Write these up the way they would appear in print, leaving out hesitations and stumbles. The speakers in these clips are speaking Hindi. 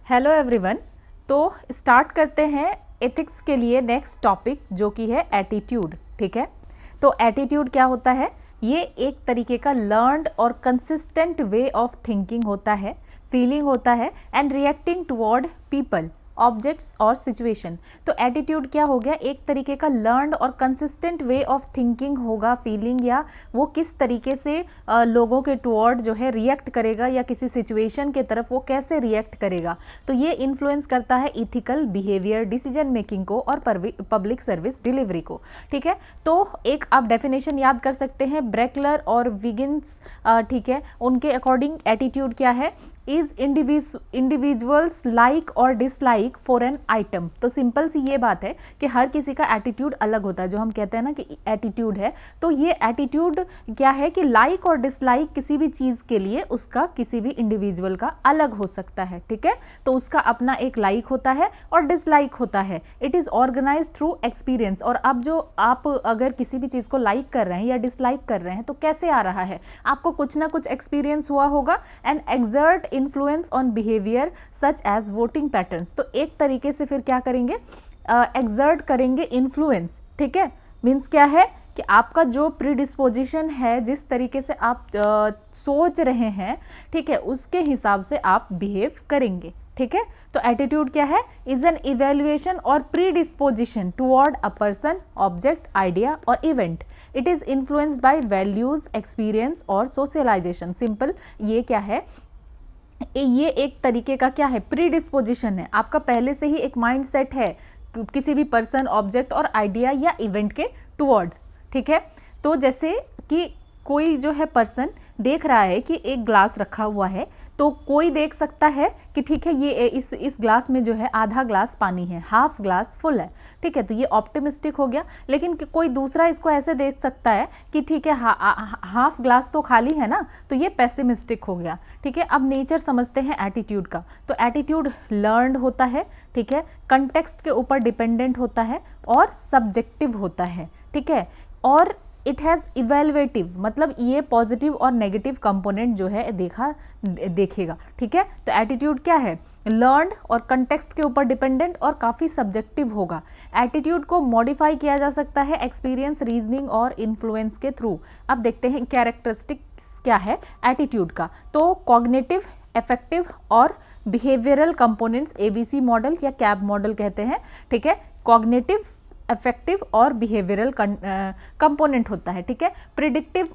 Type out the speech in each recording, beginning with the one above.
Hello everyone. तो स्टार्ट करते हैं एथिक्स के लिए नेक्स्ट टॉपिक जो कि है एटीट्यूड। ठीक है, तो एटीट्यूड क्या होता है? ये एक तरीके का लर्नड और कंसिस्टेंट वे ऑफ थिंकिंग होता है, फीलिंग होता है and reacting toward people, objects और सिचुएशन। तो एटीट्यूड क्या हो गया? एक तरीके का लर्नड और कंसिस्टेंट वे ऑफ थिंकिंग होगा, फीलिंग, या वो किस तरीके से लोगों के टुवर्ड जो है रिएक्ट करेगा या किसी सिचुएशन के तरफ वो कैसे रिएक्ट करेगा। तो ये इन्फ्लुएंस करता है इथिकल बिहेवियर, डिसीजन मेकिंग को और पब्लिक सर्विस डिलीवरी को। ठीक है, तो एक आप डेफिनेशन याद कर सकते हैं, ब्रेकलर और विगिन्स। ठीक है, उनके अकॉर्डिंग एटीट्यूड क्या है? इज इंडिविजुअल्स लाइक और डिसलाइक फॉर एन आइटम। तो सिंपल सी ये बात है कि हर किसी का एटीट्यूड अलग होता है। जो हम कहते हैं ना कि एटीट्यूड है, तो ये एटीट्यूड क्या है कि लाइक और डिसलाइक किसी भी चीज़ के लिए उसका किसी भी इंडिविजुअल का अलग हो सकता है। ठीक है, तो उसका अपना एक लाइक होता है और डिसलाइक होता है। It is organise through experience. और अब जो आप अगर किसी भी चीज़ को लाइक कर रहे हैं या डिसलाइक कर रहे हैं तो कैसे आ रहा है? आपको कुछ ना कुछ एक्सपीरियंस हुआ होगा। And exert influence on behaviour such as voting patterns. तो एक तरीके से फिर क्या करेंगे? एक्सर्ट करेंगे इन्फ्लुएंस। ठीक है, मीन्स क्या है कि आपका जो प्रीडिस्पोजिशन है, जिस तरीके से आप सोच रहे हैं, ठीक है, उसके हिसाब से आप बिहेव करेंगे। ठीक है, तो एटीट्यूड क्या है? इज एन इवेल्युएशन और predisposition toward a person, object, idea और event. It is influenced by values, experience और सोशलाइजेशन। सिंपल ये क्या है? ये एक तरीके का क्या है? प्रीडिस्पोजिशन है। आपका पहले से ही एक माइंड सेट है किसी भी पर्सन, ऑब्जेक्ट और आइडिया या इवेंट के टुवर्ड्स। ठीक है, तो जैसे कि कोई जो है पर्सन देख रहा है कि एक ग्लास रखा हुआ है, तो कोई देख सकता है कि ठीक है ये इस ग्लास में जो है आधा ग्लास पानी है, हाफ ग्लास फुल है। ठीक है, तो ये ऑप्टिमिस्टिक हो गया। लेकिन कोई दूसरा इसको ऐसे देख सकता है कि ठीक है हाफ ग्लास तो खाली है ना, तो ये पेसिमिस्टिक हो गया। ठीक है, अब नेचर समझते हैं एटीट्यूड का। तो एटीट्यूड लर्नड होता है, ठीक है, कंटेक्स्ट के ऊपर डिपेंडेंट होता है और सब्जेक्टिव होता है। ठीक है, और इट हैज़ इवेल्युएटिव, मतलब ये पॉजिटिव और नेगेटिव कंपोनेंट जो है देखेगा। ठीक है, तो एटीट्यूड क्या है? लर्नड और कंटेक्स्ट के ऊपर डिपेंडेंट और काफ़ी सब्जेक्टिव होगा। एटीट्यूड को मॉडिफाई किया जा सकता है एक्सपीरियंस, रीजनिंग और इन्फ्लुएंस के थ्रू। अब देखते हैं कैरेक्टरिस्टिक्स क्या है एटीट्यूड का। तो कॉग्निटिव, अफेक्टिव और बिहेवियरल कंपोनेंट्स ABC मॉडल या कैब मॉडल कहते हैं। ठीक है, कॉग्निटिव, अफेक्टिव और बिहेवियरल कंपोनेंट होता है। ठीक है, predictive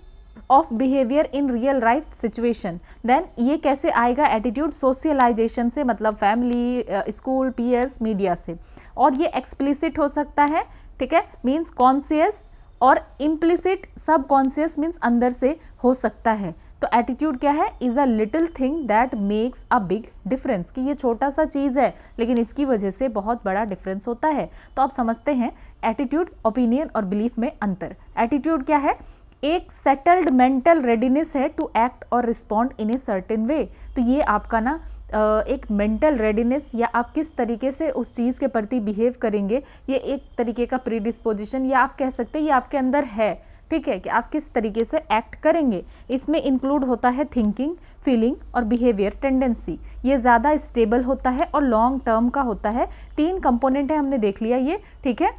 of behaviour in real life situation. Then ये कैसे आएगा एटीट्यूड? सोशलाइजेशन से, मतलब फैमिली, स्कूल, पीयर्स, मीडिया से। और ये एक्सप्लिसिट हो सकता है, ठीक है, मीन्स कॉन्शियस, और इम्प्लिसिट सब कॉन्शियस मीन्स अंदर से हो सकता है। तो एटीट्यूड क्या है? Is a little thing that makes a big difference, कि ये छोटा सा चीज़ है लेकिन इसकी वजह से बहुत बड़ा डिफरेंस होता है। तो आप समझते हैं एटीट्यूड, ओपिनियन और बिलीफ में अंतर। एटीट्यूड क्या है? एक सेटल्ड मेंटल रेडीनेस है टू एक्ट और respond in a certain way. तो ये आपका ना एक मेंटल रेडीनेस, या आप किस तरीके से उस चीज़ के प्रति बिहेव करेंगे, ये एक तरीके का प्रीडिस्पोजिशन, या आप कह सकते हैं ये आपके अंदर है। ठीक है, कि आप किस तरीके से एक्ट करेंगे। इसमें इंक्लूड होता है थिंकिंग, फीलिंग और बिहेवियर टेंडेंसी। ये ज़्यादा स्टेबल होता है और लॉन्ग टर्म का होता है। 3 कंपोनेंट है, हमने देख लिया ये। ठीक है,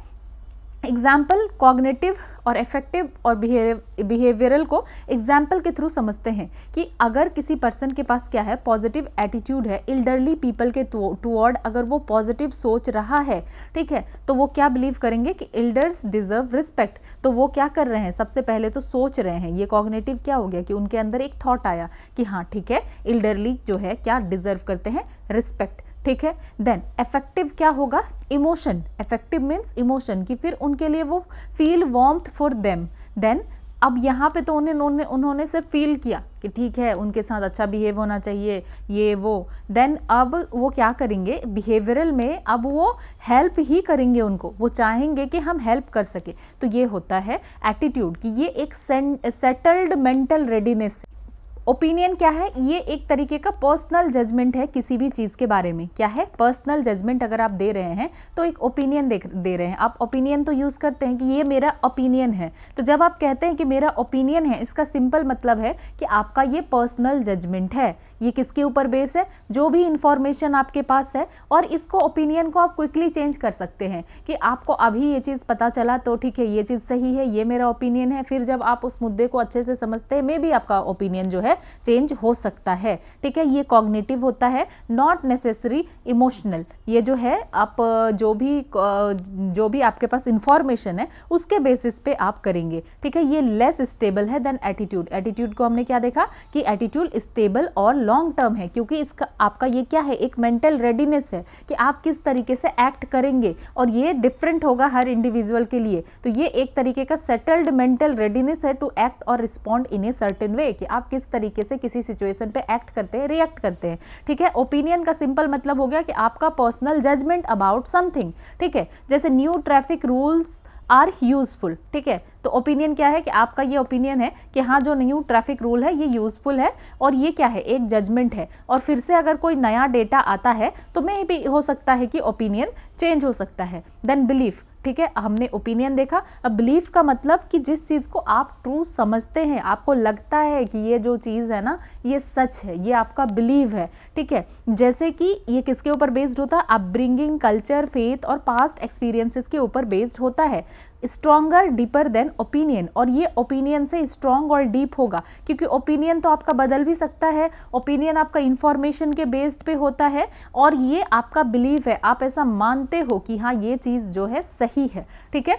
एग्जाम्पल कॉग्निटिव और इफेक्टिव और बिहेवियरल को एग्जाम्पल के थ्रू समझते हैं कि अगर किसी पर्सन के पास क्या है, पॉजिटिव एटीट्यूड है इल्डरली पीपल के टुवर्ड, अगर वो पॉजिटिव सोच रहा है, ठीक है, तो वो क्या बिलीव करेंगे कि एल्डर्स डिजर्व रिस्पेक्ट। तो वो क्या कर रहे हैं? सबसे पहले तो सोच रहे हैं। ये कॉग्निटिव क्या हो गया कि उनके अंदर एक थॉट आया कि हाँ ठीक है, एल्डरली जो है क्या डिजर्व करते हैं? रिस्पेक्ट। ठीक है, देन इफेक्टिव क्या होगा? इमोशन। इफेक्टिव मीन्स इमोशन, कि फिर उनके लिए वो feel warmth for them. Then अब यहाँ पे तो उन्होंने सिर्फ फील किया कि ठीक है उनके साथ अच्छा बिहेव होना चाहिए, ये वो। देन अब वो क्या करेंगे बिहेवियरल में? अब वो हेल्प ही करेंगे उनको, वो चाहेंगे कि हम हेल्प कर सके। तो ये होता है एटीट्यूड, कि ये एक सेटल्ड मेंटल रेडीनेस ओपिनियन क्या है, ये एक तरीके का पर्सनल जजमेंट है किसी भी चीज़ के बारे में। क्या है, पर्सनल जजमेंट अगर आप दे रहे हैं तो एक ओपिनियन दे रहे हैं। आप ओपिनियन तो यूज़ करते हैं कि ये मेरा ओपिनियन है। तो जब आप कहते हैं कि मेरा ओपिनियन है, इसका सिंपल मतलब है कि आपका ये पर्सनल जजमेंट है। ये किसके ऊपर बेस है, जो भी इंफॉर्मेशन आपके पास है, और इसको ओपिनियन को आप क्विकली चेंज कर सकते हैं कि आपको अभी ये चीज़ पता चला तो ठीक है, ये चीज़ सही है, ये मेरा ओपिनियन है। फिर जब आप उस मुद्दे को अच्छे से समझते हैं, मे बी आपका ओपिनियन जो है चेंज हो सकता है। ठीक है, ये कॉग्निटिव होता है, नॉट नेसेसरी इमोशनल। ये जो है आप जो भी आपके पास इंफॉर्मेशन है उसके बेसिस पे आप करेंगे। ठीक है, ये लेस स्टेबल है देन एटीट्यूड। एटीट्यूड को हमने क्या देखा कि एटीट्यूड स्टेबल और लॉन्ग टर्म है, क्योंकि इसका आपका ये क्या है, एक मेंटल रेडीनेस है कि आप किस तरीके से एक्ट करेंगे, और ये डिफरेंट होगा हर इंडिविजुअल के लिए। तो ये एक तरीके का सेटल्ड मेंटल रेडीनेस है टू एक्ट और respond in a certain way, कि आप किस तरीके से किसी सिचुएशन पे एक्ट करते हैं, रिएक्ट करते हैं। ठीक है, ओपिनियन का सिंपल मतलब हो गया कि आपका पर्सनल जजमेंट अबाउट समथिंग। ठीक है, जैसे new traffic rules are useful. ठीक है, तो ओपिनियन क्या है कि आपका ये ओपिनियन है कि हाँ, जो न्यू ट्रैफिक रूल है ये यूजफुल है, और ये क्या है, एक जजमेंट है। और फिर से अगर कोई नया डेटा आता है तो मे भी हो सकता है कि ओपिनियन चेंज हो सकता है। Then belief. ठीक है, हमने ओपिनियन देखा। अब बिलीफ का मतलब कि जिस चीज़ को आप ट्रू समझते हैं, आपको लगता है कि ये जो चीज़ है ना ये सच है, ये आपका बिलीव है। ठीक है, जैसे कि ये किसके ऊपर बेस्ड होता है, अपब्रिंगिंग, कल्चर, फेथ और पास्ट एक्सपीरियंसेस के ऊपर बेस्ड होता है। स्ट्रॉन्गर डीपर देन ओपिनियन, और ये ओपिनियन से स्ट्रॉन्ग और डीप होगा, क्योंकि ओपिनियन तो आपका बदल भी सकता है। ओपिनियन आपका इंफॉर्मेशन के बेस्ड पे होता है, और ये आपका बिलीव है, आप ऐसा मानते हो कि हाँ ये चीज़ जो है सही है। ठीक है,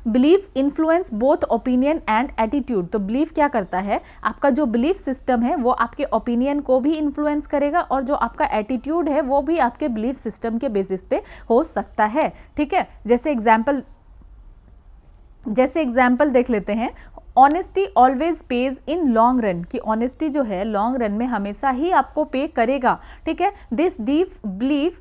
belief influence both opinion and attitude. तो बिलीफ क्या करता है, आपका जो बिलीफ सिस्टम है वो आपके ओपिनियन को भी इन्फ्लुएंस करेगा, और जो आपका एटीट्यूड है वो भी आपके बिलीफ सिस्टम के बेसिस पे हो सकता है। ठीक है, जैसे एग्जाम्पल देख लेते हैं। Honesty always page in long run, कि ऑनेस्टी जो है लॉन्ग रन में हमेशा ही आपको पे करेगा। ठीक है, this deep belief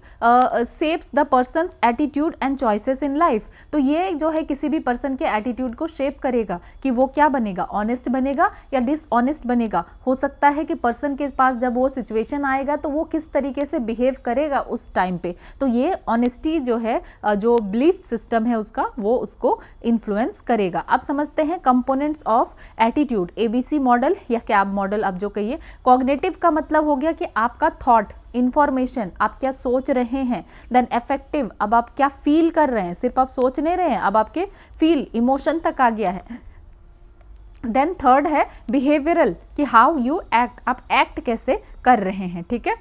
shapes the persons attitude and choices in life. तो ये जो है किसी भी पर्सन के एटीट्यूड को शेप करेगा कि वो क्या बनेगा, ऑनेस्ट बनेगा या डिसऑनेस्ट बनेगा। हो सकता है कि पर्सन के पास जब वो सिचुएशन आएगा तो वो किस तरीके से बिहेव करेगा उस टाइम पे। तो ये ऑनेस्टी जो है, जो बिलीफ सिस्टम है उसका, वो उसको इन्फ्लुएंस करेगा। अब समझते हैं components of attitude, ABC model या कैब मॉडल, अब जो कहिए। कॉग्निटिव का मतलब हो गया कि आपका थॉट, इंफॉर्मेशन, आप क्या सोच रहे हैं। देन अफेक्टिव, अब आप क्या फील कर रहे हैं, सिर्फ आप सोच नहीं रहे हैं, अब आपके फील, इमोशन तक आ गया है। देन थर्ड है बिहेवियरल, कि हाउ यू एक्ट, आप एक्ट कैसे कर रहे हैं। ठीक है,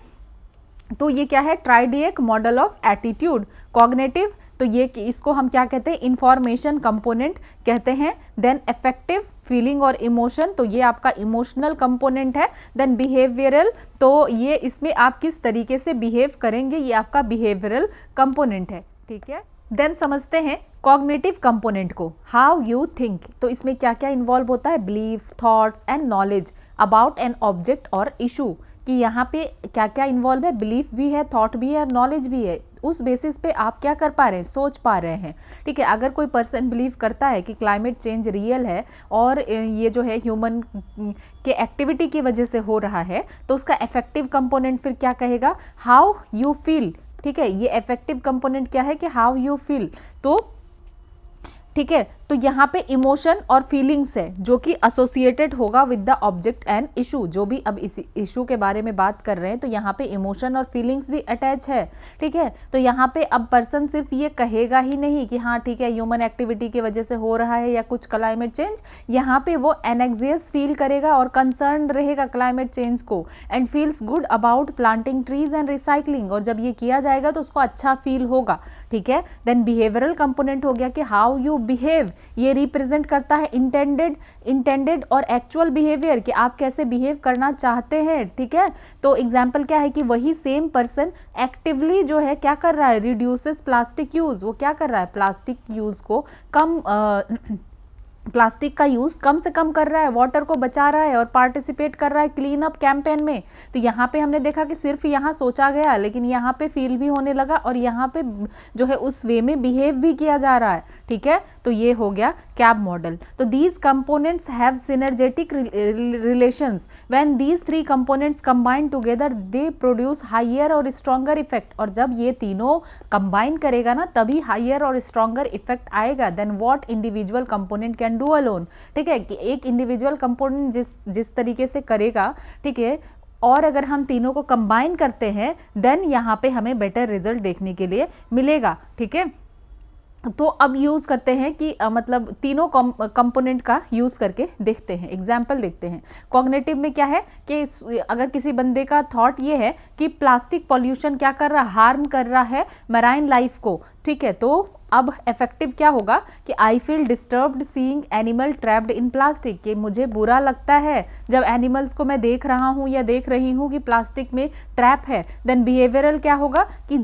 तो ये क्या है, ट्राइडिएक मॉडल ऑफ एटीट्यूड। कॉग्निटिव, तो ये कि इसको हम क्या कहते हैं, इंफॉर्मेशन कंपोनेंट कहते हैं। देन अफेक्टिव, फीलिंग और इमोशन, तो ये आपका इमोशनल कंपोनेंट है। देन बिहेवियरल, तो ये इसमें आप किस तरीके से बिहेव करेंगे, ये आपका बिहेवियरल कंपोनेंट है। ठीक है, देन समझते हैं कॉग्निटिव कंपोनेंट को, हाउ यू थिंक। तो इसमें क्या क्या इन्वॉल्व होता है, belief, thoughts and knowledge about an object और इशू, कि यहाँ पे क्या क्या इन्वॉल्व है, बिलीफ भी है, थॉट भी है, नॉलेज भी है। उस बेसिस पे आप क्या कर पा रहे हैं, सोच पा रहे हैं। ठीक है, अगर कोई पर्सन बिलीव करता है कि क्लाइमेट चेंज रियल है और ये जो है ह्यूमन के एक्टिविटी की वजह से हो रहा है, तो उसका इफेक्टिव कंपोनेंट फिर क्या कहेगा, हाउ यू फील। ठीक है, ये इफेक्टिव कंपोनेंट क्या है कि हाउ यू फील। तो ठीक है, तो यहाँ पे इमोशन और फीलिंग्स है जो कि एसोसिएटेड होगा with the object and issue. जो भी अब इस इशू के बारे में बात कर रहे हैं तो यहाँ पे इमोशन और फीलिंग्स भी अटैच है। ठीक है, तो यहाँ पे अब पर्सन सिर्फ ये कहेगा ही नहीं कि हाँ ठीक है ह्यूमन एक्टिविटी की वजह से हो रहा है या कुछ क्लाइमेट चेंज, यहाँ पे वो एनेक्सियस फील करेगा और कंसर्न रहेगा क्लाइमेट चेंज को, and feels good about planting trees and recycling. और जब ये किया जाएगा तो उसको अच्छा फील होगा। ठीक है, देन बिहेवियरल कंपोनेंट हो गया कि हाउ यू बिहेव, ये रिप्रेजेंट करता है इंटेंडेड और एक्चुअल बिहेवियर, कि आप कैसे बिहेव करना चाहते हैं। ठीक है, तो एग्जाम्पल क्या है कि वही सेम पर्सन एक्टिवली जो है क्या कर रहा है, रिड्यूसेस प्लास्टिक यूज, वो क्या कर रहा है, प्लास्टिक यूज को कम प्लास्टिक का यूज़ कम से कम कर रहा है, वाटर को बचा रहा है और पार्टिसिपेट कर रहा है क्लीन अप कैंपेन में। तो यहाँ पे हमने देखा कि सिर्फ यहाँ सोचा गया, लेकिन यहाँ पे फील भी होने लगा और यहाँ पे जो है उस वे में बिहेव भी किया जा रहा है, ठीक है। तो ये हो गया कैब मॉडल। तो these components have synergetic relations, when these three components combine together they produce higher और स्ट्रॉन्गर इफेक्ट। और जब ये तीनों कंबाइन करेगा ना तभी हायर और स्ट्रॉन्गर इफेक्ट आएगा then what individual component can do alone, ठीक है। कि एक इंडिविजुअल कंपोनेंट जिस तरीके से करेगा, ठीक है, और अगर हम तीनों को कंबाइन करते हैं देन यहाँ पे हमें बेटर रिजल्ट देखने के लिए मिलेगा, ठीक है। तो अब यूज़ करते हैं कि मतलब तीनों कंपोनेंट का यूज़ करके देखते हैं, एग्जाम्पल देखते हैं। कॉग्निटिव में क्या है कि अगर किसी बंदे का थॉट ये है कि प्लास्टिक पॉल्यूशन क्या कर रहा है, हार्म कर रहा है मैराइन लाइफ को, ठीक है। तो अब इफेक्टिव क्या होगा कि I feel disturbed seeing animal trapped in plastic, कि मुझे बुरा लगता है जब एनिमल्स को मैं देख रहा हूँ या देख रही हूँ कि प्लास्टिक में ट्रैप है। देन बिहेवियरल क्या होगा कि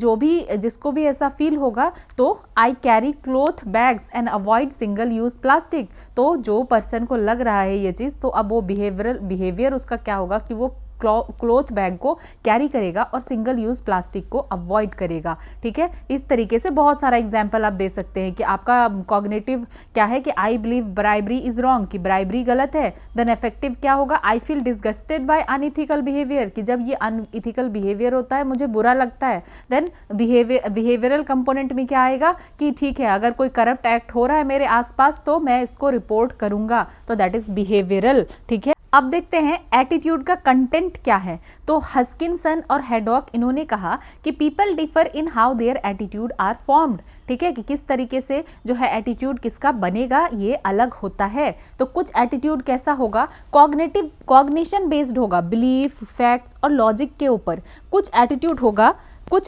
जिसको भी ऐसा फील होगा तो I carry cloth bags and avoid single use plastic. तो जो पर्सन को लग रहा है ये चीज़, तो अब वो बिहेवियर उसका क्या होगा कि वो क्लॉथ बैग को कैरी करेगा और सिंगल यूज प्लास्टिक को अवॉइड करेगा, ठीक है। इस तरीके से बहुत सारा एग्जाम्पल आप दे सकते हैं कि आपका कॉग्निटिव क्या है कि I believe bribery is wrong, कि ब्राइबरी गलत है। देन इफेक्टिव क्या होगा, I feel disgusted by unethical behaviour, कि जब ये अनइथिकल बिहेवियर होता है मुझे बुरा लगता है। देन बिहेवियरल कंपोनेंट में क्या आएगा कि ठीक है अगर कोई करप्ट एक्ट हो रहा है मेरे आसपास तो मैं इसको रिपोर्ट करूंगा, तो दैट इज बिहेवियरल, ठीक है। अब देखते हैं एटीट्यूड का कंटेंट क्या है। तो हस्किंसन और हैडॉक इन्होंने कहा कि people differ in how their attitude are formed, ठीक है, कि किस तरीके से जो है एटीट्यूड किसका बनेगा ये अलग होता है। तो कुछ एटीट्यूड कैसा होगा, कॉग्निशन बेस्ड होगा, बिलीफ, फैक्ट्स और लॉजिक के ऊपर। कुछ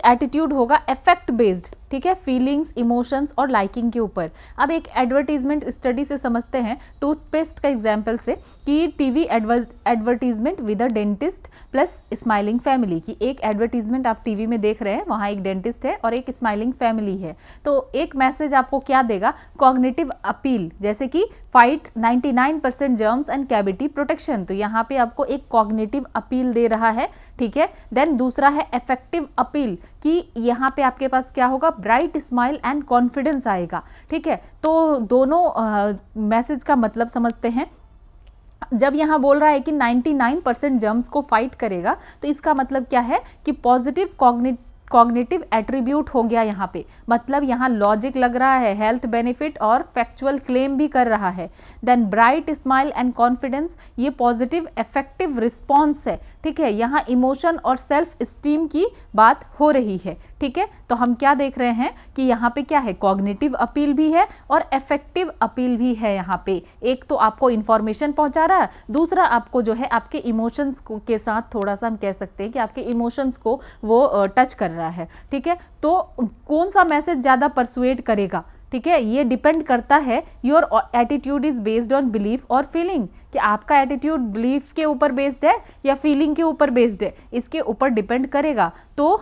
एटीट्यूड होगा इफेक्ट बेस्ड, ठीक है, फीलिंग्स, इमोशंस और लाइकिंग के ऊपर। अब एक एडवर्टीजमेंट स्टडी से समझते हैं टूथपेस्ट का एग्जांपल से कि TV advertisement with a dentist plus smiling family, की एक एडवर्टीजमेंट आप टीवी में देख रहे हैं, वहाँ एक डेंटिस्ट है और एक स्माइलिंग फैमिली है। तो एक मैसेज आपको क्या देगा, कॉग्निटिव अपील, जैसे कि fight 99% germs and cavity protection. तो यहाँ पे आपको एक कॉग्निटिव अपील दे रहा है, ठीक है। देन दूसरा है इफेक्टिव अपील, कि यहाँ पे आपके पास क्या होगा, ब्राइट स्माइल एंड कॉन्फिडेंस आएगा, ठीक है। तो दोनों मैसेज का मतलब समझते हैं। जब यहाँ बोल रहा है कि 99% जर्म्स को फाइट करेगा, तो इसका मतलब क्या है कि पॉजिटिव कॉग्निटिव एट्रीब्यूट हो गया यहाँ पे, मतलब यहाँ लॉजिक लग रहा है, हेल्थ बेनिफिट और फैक्चुअल क्लेम भी कर रहा है। Then bright smile and confidence, ये पॉजिटिव इफेक्टिव रिस्पॉन्स है, ठीक है। यहाँ इमोशन और सेल्फ स्टीम की बात हो रही है, ठीक है। तो हम क्या देख रहे हैं कि यहाँ पे क्या है, कॉग्निटिव अपील भी है और इफेक्टिव अपील भी है। यहाँ पे एक तो आपको इंफॉर्मेशन पहुंचा रहा है, दूसरा आपको जो है आपके इमोशंस के साथ थोड़ा सा हम कह सकते हैं कि आपके इमोशंस को वो टच कर रहा है, ठीक है। तो कौन सा मैसेज ज़्यादा परसुएट करेगा, ठीक है, ये डिपेंड करता है। Your attitude is based on belief और फीलिंग, कि आपका एटीट्यूड बिलीफ के ऊपर बेस्ड है या फीलिंग के ऊपर बेस्ड है, इसके ऊपर डिपेंड करेगा। तो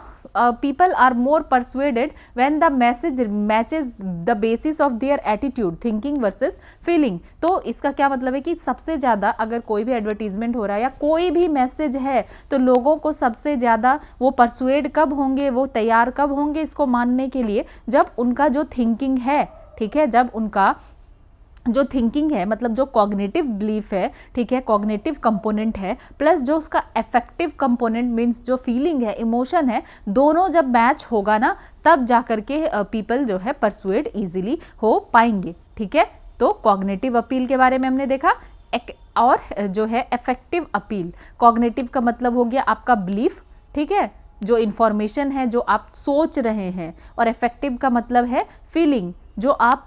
people are more persuaded when the message matches the basis of their attitude, thinking versus feeling। तो इसका क्या मतलब है कि सबसे ज़्यादा अगर कोई भी एडवर्टीजमेंट हो रहा है या कोई भी मैसेज है, तो लोगों को सबसे ज़्यादा वो परसुएड कब होंगे, वो तैयार कब होंगे इसको मानने के लिए, जब उनका जो थिंकिंग है, ठीक है, जब उनका जो थिंकिंग है, मतलब जो कॉग्निटिव बिलीफ है, ठीक है, कॉग्निटिव कंपोनेंट है, प्लस जो उसका इफेक्टिव कंपोनेंट मीन्स जो फीलिंग है, इमोशन है, दोनों जब मैच होगा ना तब जाकर के पीपल जो है परसुएड इजीली हो पाएंगे, ठीक है। तो कॉग्निटिव अपील के बारे में हमने देखा। और जो है इफेक्टिव अपील, कॉग्निटिव का मतलब हो गया आपका बिलीफ, ठीक है, जो इंफॉर्मेशन है जो आप सोच रहे हैं, और इफेक्टिव का मतलब है फीलिंग, जो आप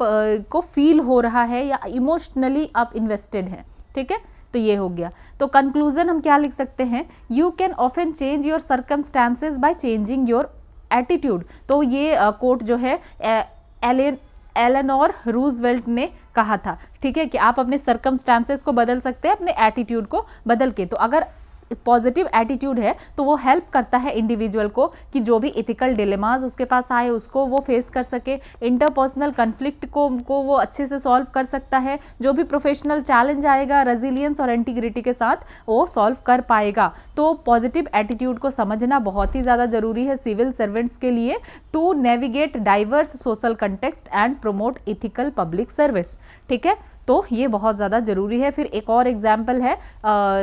को फील हो रहा है या इमोशनली आप इन्वेस्टेड हैं, ठीक है। तो ये हो गया। तो कंक्लूजन हम क्या लिख सकते हैं, you can often change your circumstances by changing your attitude. तो ये कोट जो है एलेनोर रूजवेल्ट ने कहा था, ठीक है, कि आप अपने सर्कमस्टांसेस को बदल सकते हैं अपने एटीट्यूड को बदल के। तो अगर पॉजिटिव एटीट्यूड है तो वो हेल्प करता है इंडिविजुअल को कि जो भी इथिकल डिलेमास उसके पास आए उसको वो फेस कर सके, इंटरपर्सनल कन्फ्लिक्ट को वो अच्छे से सॉल्व कर सकता है, जो भी प्रोफेशनल चैलेंज आएगा रेजिलियंस और इंटीग्रिटी के साथ वो सॉल्व कर पाएगा। तो पॉजिटिव एटीट्यूड को समझना बहुत ही ज़्यादा जरूरी है सिविल सर्वेंट्स के लिए to navigate diverse social context and promote ethical public service. ठीक है, तो ये बहुत ज़्यादा ज़रूरी है। फिर एक और एग्जाम्पल है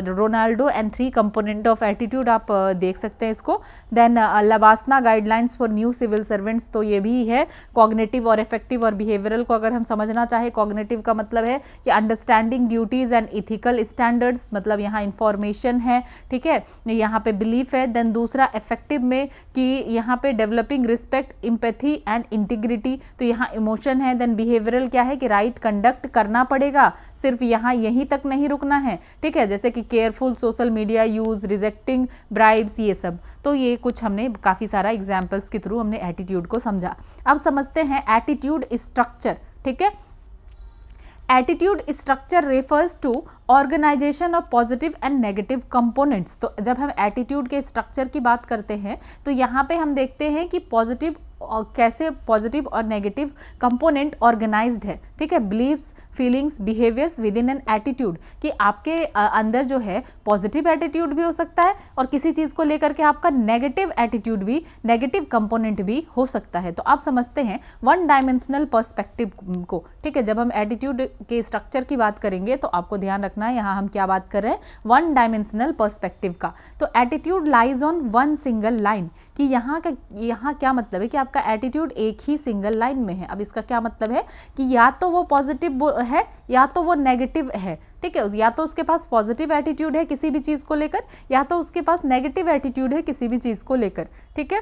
Ronaldo and 3 component of attitude, आप देख सकते हैं इसको। देन लवासना guidelines for new civil servants, तो ये भी है। कॉग्निटिव और इफेक्टिव और बिहेवियरल को अगर हम समझना चाहें, कॉग्निटिव का मतलब है कि understanding duties and ethical standards, मतलब यहाँ इंफॉर्मेशन है, ठीक है, यहाँ पे बिलीफ है। देन दूसरा इफेक्टिव में कि यहाँ पे developing respect, empathy and integrity, तो यहाँ इमोशन है। देन बिहेवियरल क्या है कि राइट कंडक्ट करना पड़ेगा, सिर्फ यहाँ यहीं तक नहीं रुकना है, ठीक है, जैसे कि careful social media use, rejecting bribes, ये सब। तो ये कुछ हमने काफ़ी सारा एग्जाम्पल्स के थ्रू हमने एटीट्यूड को समझा। अब समझते हैं एटीट्यूड स्ट्रक्चर। ठीक है, attitude structure refers to organisation of positive and negative components. तो जब हम एटीट्यूड के स्ट्रक्चर की बात करते हैं तो यहाँ पे हम देखते हैं कि पॉजिटिव कैसे पॉजिटिव और नेगेटिव कंपोनेंट ऑर्गेनाइज्ड है। ठीक है, beliefs, feelings, behaviours within an attitude, कि आपके अंदर जो है पॉजिटिव एटीट्यूड भी हो सकता है और किसी चीज़ को लेकर के आपका नेगेटिव एटीट्यूड भी, नेगेटिव कंपोनेंट भी हो सकता है। तो आप समझते हैं वन डायमेंशनल पर्सपेक्टिव को। ठीक है, जब हम एटीट्यूड के स्ट्रक्चर की बात करेंगे तो आपको ध्यान रखना है यहाँ हम क्या बात कर रहे हैं, वन डायमेंशनल पर्सपेक्टिव का। तो attitude lies on one single line, कि यहाँ क्या मतलब है कि आपका एटीट्यूड एक ही सिंगल लाइन में है। अब इसका क्या मतलब है कि या तो वो पॉजिटिव है या तो वो नेगेटिव है। ठीक है, या तो उसके पास पॉजिटिव एटीट्यूड है किसी भी चीज़ को लेकर, या तो उसके पास नेगेटिव एटीट्यूड है किसी भी चीज़ को लेकर। ठीक है,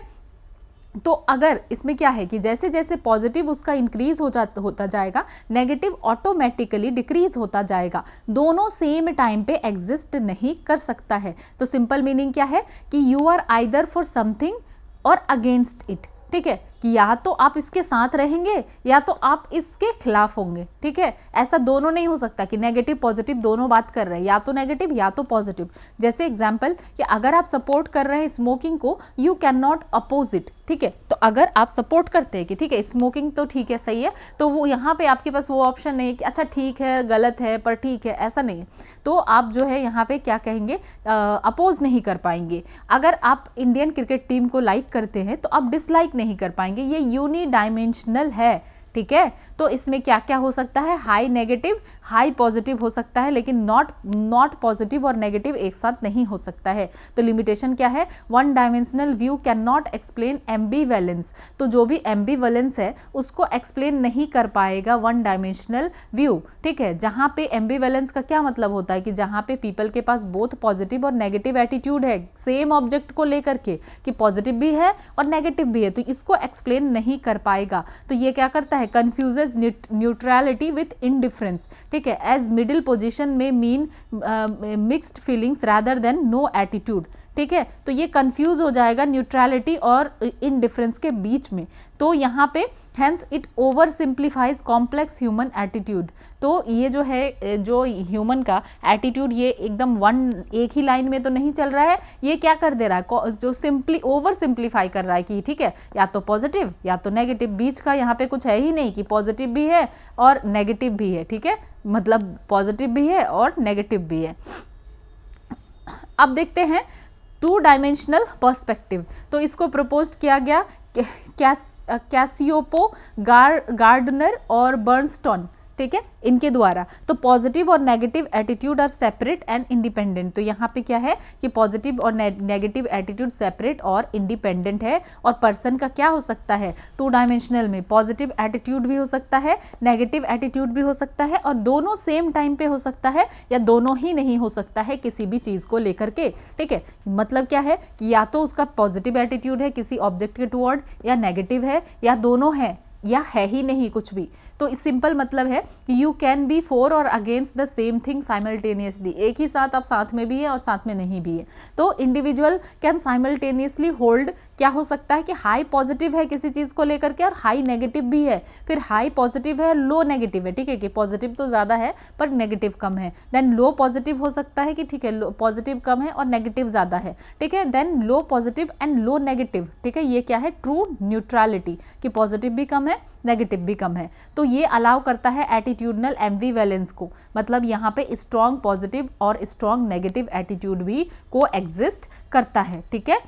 तो अगर इसमें क्या है कि जैसे जैसे पॉजिटिव उसका इंक्रीज होता जाएगा, नेगेटिव ऑटोमेटिकली डिक्रीज होता जाएगा। दोनों सेम टाइम पे एग्जिस्ट नहीं कर सकता है। तो सिंपल मीनिंग क्या है कि you are either for something और अगेंस्ट इट। ठीक है, कि या तो आप इसके साथ रहेंगे या तो आप इसके खिलाफ होंगे। ठीक है, ऐसा दोनों नहीं हो सकता कि नेगेटिव पॉजिटिव दोनों बात कर रहे हैं, या तो नेगेटिव या तो पॉजिटिव। जैसे एग्जांपल कि अगर आप सपोर्ट कर रहे हैं स्मोकिंग को, you can not oppose it. ठीक है, तो अगर आप सपोर्ट करते हैं कि ठीक है स्मोकिंग तो ठीक है, सही है, तो वो यहाँ पे आपके पास वो ऑप्शन नहीं है कि अच्छा ठीक है, गलत है पर ठीक है, ऐसा नहीं है। तो आप जो है यहाँ पे क्या कहेंगे, अपोज नहीं कर पाएंगे। अगर आप इंडियन क्रिकेट टीम को लाइक करते हैं तो आप डिसलाइक नहीं कर पाएंगे। ये यूनी डायमेंशनल है। ठीक है, तो इसमें क्या क्या हो सकता है, हाई नेगेटिव, हाई पॉजिटिव हो सकता है, लेकिन नॉट पॉजिटिव और नेगेटिव एक साथ नहीं हो सकता है। तो लिमिटेशन क्या है, one dimensional view can not explain ambivalence. तो जो भी एम्बीवैलेंस है उसको एक्सप्लेन नहीं कर पाएगा वन डायमेंशनल व्यू। ठीक है, जहाँ पे एम्बीवैलेंस का क्या मतलब होता है कि जहाँ पे पीपल के पास बोथ पॉजिटिव और नेगेटिव एटीट्यूड है सेम ऑब्जेक्ट को लेकर के, कि पॉजिटिव भी है और नेगेटिव भी है, तो इसको एक्सप्लेन नहीं कर पाएगा। तो ये क्या करता है, confuses neutrality with indifference। ठीक है, as middle position में mean mixed feelings rather than no attitude। ठीक है, तो ये कंफ्यूज हो जाएगा न्यूट्रलिटी और इनडिफरेंस के बीच में। तो यहाँ पे hence it over simplifies complex human attitude. तो ये जो है, जो ह्यूमन का एटीट्यूड, ये एकदम एक ही लाइन में तो नहीं चल रहा है, ये क्या कर दे रहा है, जो सिंपली ओवर सिंप्लीफाई कर रहा है कि ठीक है या तो पॉजिटिव या तो नेगेटिव, बीच का यहाँ पे कुछ है ही नहीं कि पॉजिटिव भी है और नेगेटिव भी है। ठीक है, मतलब पॉजिटिव भी है और नेगेटिव भी है। अब देखते हैं टू डायमेंशनल पर्सपेक्टिव। तो इसको प्रपोज किया गया कैसियोपो, गार्डनर और बर्नस्टोन, ठीक है, इनके द्वारा। तो पॉजिटिव और negative attitude are separate and independent. तो यहाँ पे क्या है कि पॉजिटिव और नेगेटिव एटीट्यूड सेपरेट और इंडिपेंडेंट है। और पर्सन का क्या हो सकता है, टू डायमेंशनल में पॉजिटिव एटीट्यूड भी हो सकता है, नेगेटिव एटीट्यूड भी हो सकता है, और दोनों सेम टाइम पे हो सकता है, या दोनों ही नहीं हो सकता है किसी भी चीज़ को लेकर के। ठीक है, मतलब क्या है कि या तो उसका पॉजिटिव एटीट्यूड है किसी ऑब्जेक्ट के टुवर्ड, या नेगेटिव है, या दोनों है, या है ही नहीं कुछ भी। तो इस सिंपल मतलब है कि यू कैन बी फॉर और against the same thing simultaneously. एक ही साथ आप साथ में भी है और साथ में नहीं भी है। तो इंडिविजुअल कैन साइमल्टेनियसली होल्ड क्या हो सकता है कि हाई पॉजिटिव है किसी चीज़ को लेकर के और हाई नेगेटिव भी है, फिर हाई पॉजिटिव है, लो नेगेटिव है, ठीक है, कि पॉजिटिव तो ज़्यादा है पर नेगेटिव कम है। देन लो पॉजिटिव हो सकता है कि ठीक है पॉजिटिव कम है और नेगेटिव ज़्यादा है, ठीक है। Then low positive and low negative, ठीक है, ये क्या है, ट्रू न्यूट्रलिटी, कि पॉजिटिव भी कम है नेगेटिव भी कम है। तो ये अलाउ करता है एटीट्यूडनल एम्बिवेलेंस को, मतलब यहाँ पे स्ट्रॉन्ग पॉजिटिव और स्ट्रॉन्ग नेगेटिव एटीट्यूड भी को एग्जिस्ट करता है, ठीक है।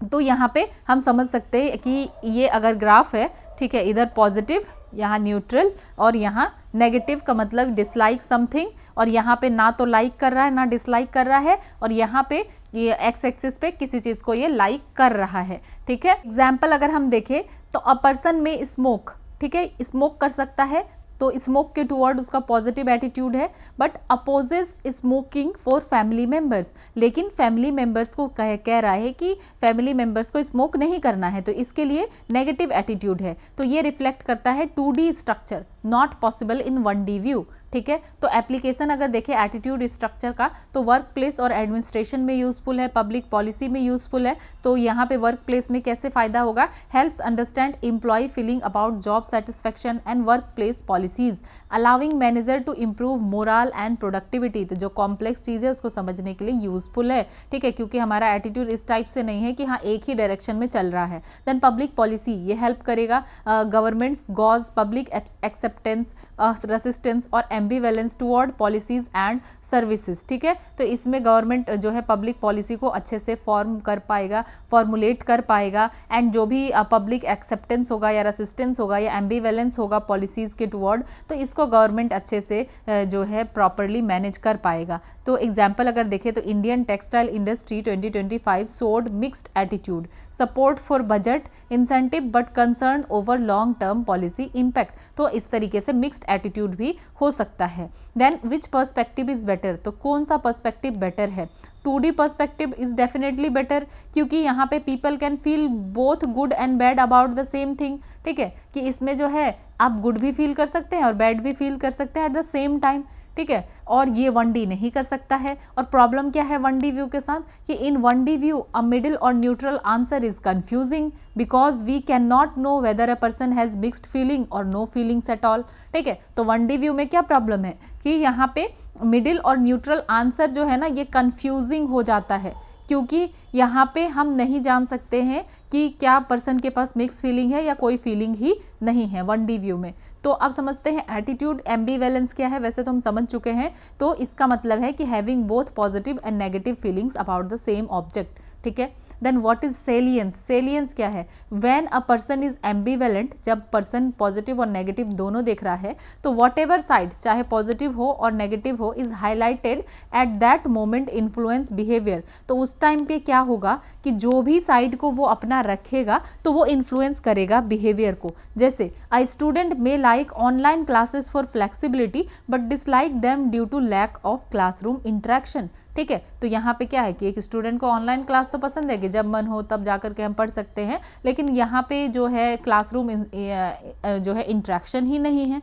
तो यहाँ पे हम समझ सकते हैं कि ये अगर ग्राफ है, ठीक है, इधर पॉजिटिव, यहाँ न्यूट्रल और यहाँ नेगेटिव का मतलब डिसलाइक समथिंग, और यहाँ पे ना तो लाइक कर रहा है ना डिसलाइक कर रहा है, और यहाँ पे ये एक्स एक्सिस पे किसी चीज़ को ये लाइक कर रहा है, ठीक है। एग्जाम्पल अगर हम देखें तो अ पर्सन में स्मोक, ठीक है, स्मोक कर सकता है, तो स्मोक के टूवर्ड उसका पॉजिटिव एटीट्यूड है, but opposes smoking for family members, लेकिन फैमिली मेंबर्स को कह रहा है कि फैमिली मेंबर्स को स्मोक नहीं करना है, तो इसके लिए नेगेटिव एटीट्यूड है। तो ये रिफ्लेक्ट करता है 2D structure, not possible in 1D view, ठीक है। तो एप्लीकेशन अगर देखें एटीट्यूड स्ट्रक्चर का, तो वर्क प्लेस और एडमिनिस्ट्रेशन में यूजफुल है, पब्लिक पॉलिसी में यूजफुल है। तो यहाँ पे वर्क प्लेस में कैसे फायदा होगा, helps understand employ feeling about job satisfaction and work place policies, allowing manager to improve moral and productivity. तो जो कॉम्प्लेक्स चीज़ है उसको समझने के लिए यूजफुल है, ठीक है, क्योंकि हमारा एटीट्यूड इस टाइप से नहीं है कि हाँ एक ही डायरेक्शन में चल रहा है। देन पब्लिक पॉलिसी, ये हेल्प करेगा governments gauge public acceptance, resistance और ambivalence toward policies and services, ठीक है। तो इसमें गवर्नमेंट जो है पब्लिक पॉलिसी को अच्छे से फॉर्मुलेट कर पाएगा, एंड जो भी पब्लिक एक्सेप्टेंस होगा या रेसिस्टेंस होगा या एम्बिवेलेंस होगा पॉलिसीज के टुवर्ड, तो इसको गवर्नमेंट अच्छे से जो है प्रॉपरली मैनेज कर पाएगा। तो एग्जाम्पल अगर देखें तो Indian textile industry 2025 showed mixed attitude, support for budget incentive but concern over long term policy impact. तो इस तरीके से मिक्स्ड एटीट्यूड भी हो सकता है। Then which perspective is better, तो कौन सा पर्सपेक्टिव बेटर है, 2D perspective is definitely better, क्योंकि यहाँ पे people can feel both good and bad about the same thing, ठीक है, कि इसमें जो है आप गुड भी फील कर सकते हैं और बैड भी फील कर सकते हैं एट द सेम टाइम, ठीक है। और ये 1D नहीं कर सकता है। और प्रॉब्लम क्या है 1D व्यू के साथ, कि in 1D view a middle और neutral answer is confusing because we can not know whether a person has mixed feeling और नो फीलिंग्स एट ऑल, ठीक है। तो 1D व्यू में क्या प्रॉब्लम है कि यहाँ पे मिडिल और न्यूट्रल आंसर जो है ना ये कंफ्यूजिंग हो जाता है, क्योंकि यहाँ पे हम नहीं जान सकते हैं कि क्या पर्सन के पास मिक्स फीलिंग है या कोई फीलिंग ही नहीं है 1D व्यू में। तो अब समझते हैं एटीट्यूड एम्बिवेलेंस क्या है, वैसे तो हम समझ चुके हैं। तो इसका मतलब है कि having both positive and negative feelings about the same object, ठीक है। देन व्हाट इज सेलियंस, सेलियंस क्या है, व्हेन अ पर्सन इज एम्बिवेलेंट, जब पर्सन पॉजिटिव और नेगेटिव दोनों देख रहा है, तो वॉट एवर साइड चाहे पॉजिटिव हो और नेगेटिव हो is highlighted at that moment influence behaviour. तो उस टाइम पे क्या होगा कि जो भी साइड को वो अपना रखेगा तो वो इन्फ्लुएंस करेगा बिहेवियर को। जैसे a student may like online classes for flexibility but dislike them due to lack of classroom interaction, ठीक है। तो यहाँ पे क्या है कि एक स्टूडेंट को ऑनलाइन क्लास तो पसंद है कि जब मन हो तब जाकर के हम पढ़ सकते हैं, लेकिन यहाँ पे जो है क्लासरूम जो है इंटरेक्शन ही नहीं है,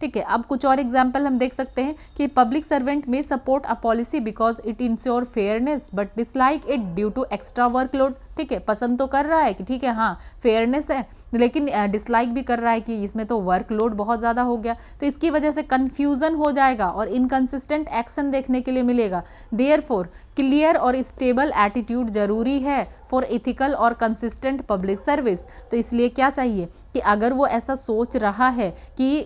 ठीक है। अब कुछ और एग्जाम्पल हम देख सकते हैं कि पब्लिक सर्वेंट में support a policy because it ensure fairness but dislike it due to extra workload, ठीक है। पसंद तो कर रहा है कि ठीक है हाँ फेयरनेस है, लेकिन डिसलाइक भी कर रहा है कि इसमें तो वर्कलोड बहुत ज़्यादा हो गया, तो इसकी वजह से कन्फ्यूज़न हो जाएगा और इनकन्सिस्टेंट एक्शन देखने के लिए मिलेगा। देयरफॉर क्लियर और स्टेबल एटीट्यूड जरूरी है फॉर इथिकल और कंसिस्टेंट पब्लिक सर्विस। तो इसलिए क्या चाहिए कि अगर वो ऐसा सोच रहा है कि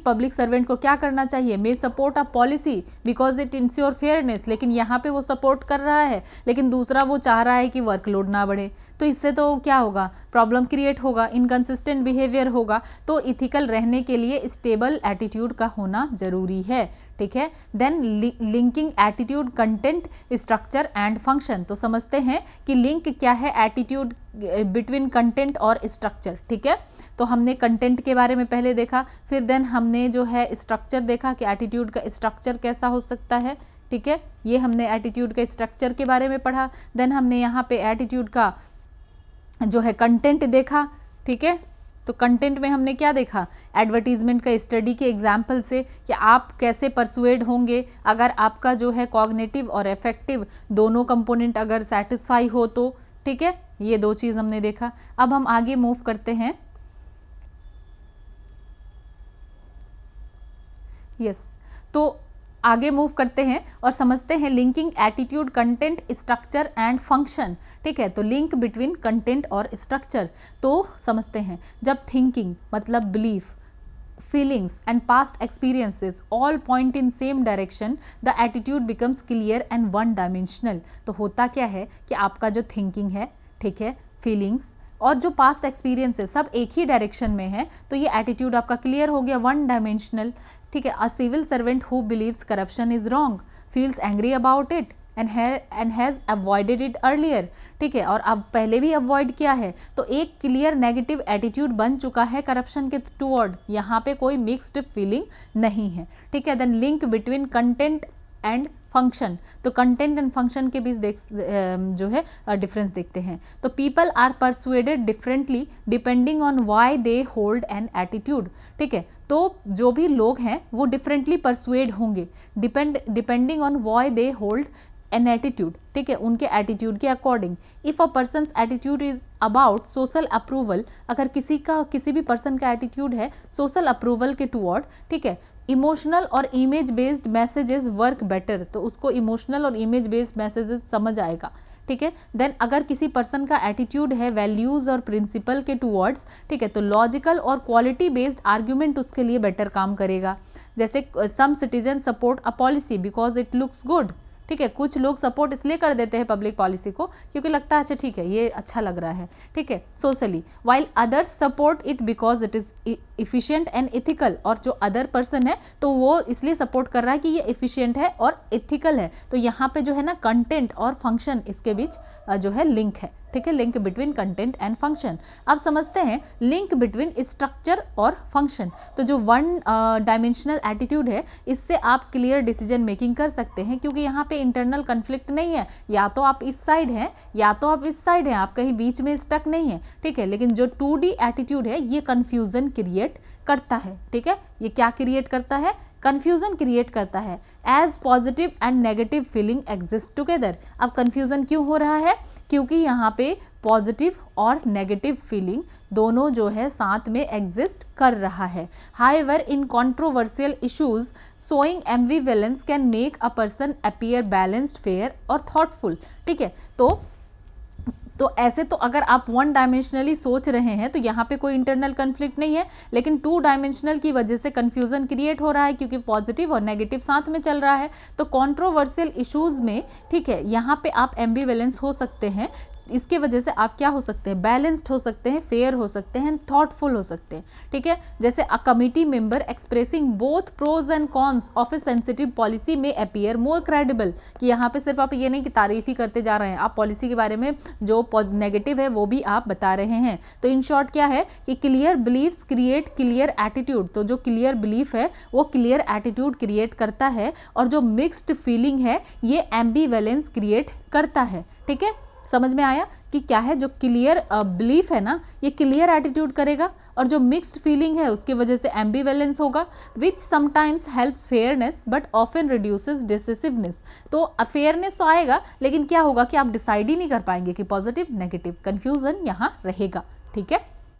पब्लिक सर्वेंट को क्या करना चाहिए, may support a policy because it ensure fairness, लेकिन यहाँ पे वो सपोर्ट कर रहा है लेकिन दूसरा वो चाह रहा है कि वर्कलोड ना बढ़े, तो इससे तो क्या होगा, प्रॉब्लम क्रिएट होगा, इनकंसिस्टेंट बिहेवियर होगा। तो इथिकल रहने के लिए स्टेबल एटीट्यूड का होना जरूरी है, ठीक है। Then linking attitude content structure and function. तो समझते हैं कि लिंक क्या है एटीट्यूड बिटवीन कंटेंट और स्ट्रक्चर, ठीक है। तो हमने कंटेंट के बारे में पहले देखा, फिर देन हमने जो है स्ट्रक्चर देखा कि एटीट्यूड का स्ट्रक्चर कैसा हो सकता है, ठीक है। ये हमने एटीट्यूड के स्ट्रक्चर के बारे में पढ़ा। देन हमने यहाँ पे एटीट्यूड का जो है कंटेंट देखा, ठीक है। तो कंटेंट में हमने क्या देखा, एडवर्टीजमेंट का स्टडी के एग्जाम्पल से कि आप कैसे परसुएड होंगे अगर आपका जो है कॉग्निटिव और इफेक्टिव दोनों कंपोनेंट अगर सेटिस्फाई हो तो, ठीक है, ये दो चीज हमने देखा। अब हम आगे मूव करते हैं। यस, तो आगे मूव करते हैं और समझते हैं linking attitude, content, structure and function. ठीक है, तो लिंक बिटवीन कंटेंट और स्ट्रक्चर तो समझते हैं। जब थिंकिंग मतलब belief, feelings and past experiences all point in same direction, the attitude becomes clear and one dimensional। तो होता क्या है कि आपका जो थिंकिंग है, ठीक है, फीलिंग्स और जो पास्ट एक्सपीरियंसेस सब एक ही डायरेक्शन में है, तो ये एटीट्यूड आपका क्लियर हो गया, वन डायमेंशनल। ठीक है, a civil servant who believes corruption is wrong feels angry about it and has avoided it earlier. ठीक है, और अब पहले भी अवॉइड किया है, तो एक क्लियर नेगेटिव एटीट्यूड बन चुका है करप्शन के टुवर्ड। यहाँ पे कोई मिक्स्ड फीलिंग नहीं है। ठीक है, then link between content and function, तो कंटेंट एंड फंक्शन के बीच जो है डिफरेंस देखते हैं। तो people are persuaded differently depending on why they hold an attitude. ठीक है, तो जो भी लोग हैं वो डिफरेंटली परसुएड होंगे depending on why they hold an attitude. ठीक है, उनके एटीट्यूड के according. If a person's attitude is about social approval, अगर किसी भी पर्सन का एटीट्यूड है सोशल अप्रूवल के टुवर्ड, ठीक है, इमोशनल और image based messages work better, तो उसको इमोशनल और इमेज बेस्ड मैसेजेस समझ आएगा। ठीक है, देन अगर किसी पर्सन का एटीट्यूड है वैल्यूज और प्रिंसिपल के टुवर्ड्स, ठीक है, तो लॉजिकल और क्वालिटी बेस्ड आर्ग्यूमेंट उसके लिए बेटर काम करेगा। जैसे some citizen support a policy because it looks good. ठीक है, कुछ लोग सपोर्ट इसलिए कर देते हैं पब्लिक पॉलिसी को क्योंकि लगता है अच्छा ठीक है ये अच्छा लग रहा है, ठीक है, socially, while others support it because it is efficient and ethical. और जो अदर पर्सन है तो वो इसलिए सपोर्ट कर रहा है कि ये इफिशिएंट है और इथिकल है। तो यहाँ पे जो है ना कंटेंट और फंक्शन इसके बीच जो है लिंक है। ठीक है, link between content and function. अब समझते हैं लिंक बिटवीन स्ट्रक्चर और फंक्शन। तो जो वन डायमेंशनल एटीट्यूड है इससे आप क्लियर डिसीजन मेकिंग कर सकते हैं क्योंकि यहाँ पे इंटरनल कन्फ्लिक्ट नहीं है, या तो आप इस साइड हैं या तो आप इस साइड हैं, आप कहीं बीच में स्टक नहीं है। ठीक है, लेकिन जो 2D एटीट्यूड है ये कन्फ्यूजन क्रिएट करता है। ठीक है, ये क्या क्रिएट करता है? कन्फ्यूजन क्रिएट करता है। As positive and negative feeling exist together. अब कन्फ्यूजन क्यों हो रहा है? क्योंकि यहाँ पे पॉजिटिव और नेगेटिव फीलिंग दोनों जो है साथ में एग्जिस्ट कर रहा है। However in controversial issues showing ambivalence can make a person appear balanced, fair और थॉटफुल। ठीक है, तो ऐसे तो अगर आप वन डायमेंशनली सोच रहे हैं तो यहाँ पे कोई इंटरनल कन्फ्लिक्ट नहीं है, लेकिन 2 डायमेंशनल की वजह से कन्फ्यूजन क्रिएट हो रहा है क्योंकि पॉजिटिव और नेगेटिव साथ में चल रहा है। तो कंट्रोवर्शियल इश्यूज में, ठीक है, यहाँ पे आप एम्बिवेलेंस हो सकते हैं। इसके वजह से आप क्या हो सकते हैं? बैलेंस्ड हो सकते हैं, फेयर हो सकते हैं, थॉटफुल हो सकते हैं। ठीक है, जैसे a committee member expressing both pros and cons of a sensitive policy में अपीयर मोर क्रेडिबल। कि यहाँ पे सिर्फ आप ये नहीं कि तारीफ ही करते जा रहे हैं, आप पॉलिसी के बारे में जो नेगेटिव है वो भी आप बता रहे हैं। तो इन शॉर्ट क्या है कि clear beliefs create clear attitude. तो जो क्लियर बिलीफ है वो क्लियर एटीट्यूड क्रिएट करता है, और जो मिक्स्ड फीलिंग है ये एम्बिवेलेंस क्रिएट करता है। ठीक है, समझ में आया कि क्या है? जो क्लियर बिलीफ है ना ये क्लियर एटीट्यूड करेगा, और जो मिक्स्ड फीलिंग है उसकी वजह से एम्बिवेलेंस होगा, which sometimes helps fairness but often reduces decisiveness. तो फेयरनेस तो आएगा, लेकिन क्या होगा कि आप डिसाइड ही नहीं कर पाएंगे कि पॉजिटिव नेगेटिव, कंफ्यूजन यहाँ रहेगा। ठीक है।